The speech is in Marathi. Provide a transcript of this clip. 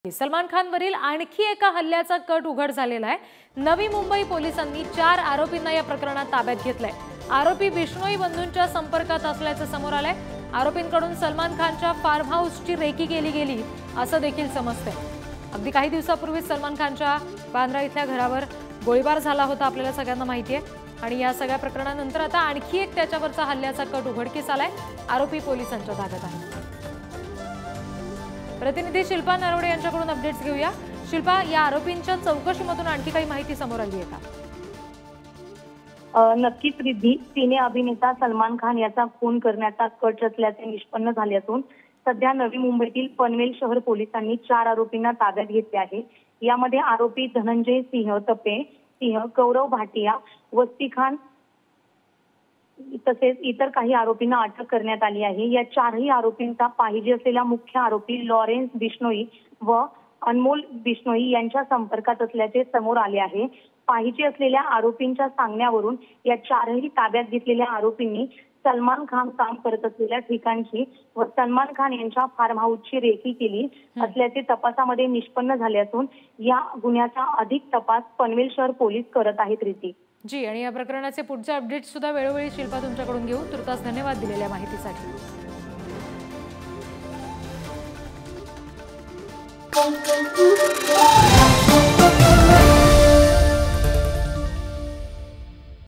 सलमान खानवरील आणखी एका हल्ल्याचा कट उघड झालेला आहे। नवी मुंबई पोलिसांनी 4 आरोपींना या प्रकरणात ताब्यात घेतलंय। आरोपी बिश्नोई बंधूंच्या संपर्कात असल्याचं समोर आलंय। आरोपींकडून सलमान खानच्या फार्म हाऊसची रेकी केली गेली असं देखील समजतंय। अगदी काही दिवसापूर्वी सलमान खानच्या बांद्रा इथल्या घरावर गोळीबार झाला होता, आपल्याला सगळ्यांना माहिती आहे। आणि या सगळ्या प्रकरणानंतर आता आणखी एक त्याच्यावरचा हल्ल्याचा कट उघडकीस आलाय। आरोपी पोलिसांच्या ताब्यात आहे। प्रतिनिधी शिल्पा नरवडे यांच्याकडून अपडेट्स घेऊया। शिल्पा, या आरोपींच्या चौकशीमधून आणखी काही माहिती समोर आली आहे का? नक्कीच रिद्धी, सिने अभिनेता सलमान खान याचा खून करण्याचा कट रचल्याचे निष्पन्न झाले असून सध्या नवी मुंबईतील पनवेल शहर पोलिसांनी 4 आरोपींना ताब्यात घेतले आहे। यामध्ये आरोपी धनंजय सिंह तपे सिंह, गौरव भाटिया, वस्ती खान तसेच इतर काही आरोपींना अटक करण्यात आली आहे। या 4ही आरोपींचा पाहिजे असलेला मुख्य आरोपी लॉरेन्स बिश्नोई व अनमोल बिश्नोई यांच्या संपर्कात असल्याचे समोर आले आहे। पाहिजे असलेल्या आरोपींच्या सांगण्यावरून या 4ही ताब्यात घेतलेल्या आरोपींनी सलमान खान काम करत असलेल्या ठिकाणची व सलमान खान यांच्या फार्म हाऊसची रेकी केली असल्याचे तपासामध्ये निष्पन्न झाले असून या गुन्ह्याचा अधिक तपास पनवेल शहर पोलीस करत आहेत। रीती जी, आणि या प्रकरणाचे पुढचे अपडेट्स सुद्धा वेळोवेळी शिल्पा तुमच्याकडून घेऊ। तुर्तास धन्यवाद दिलेल्या माहितीसाठी।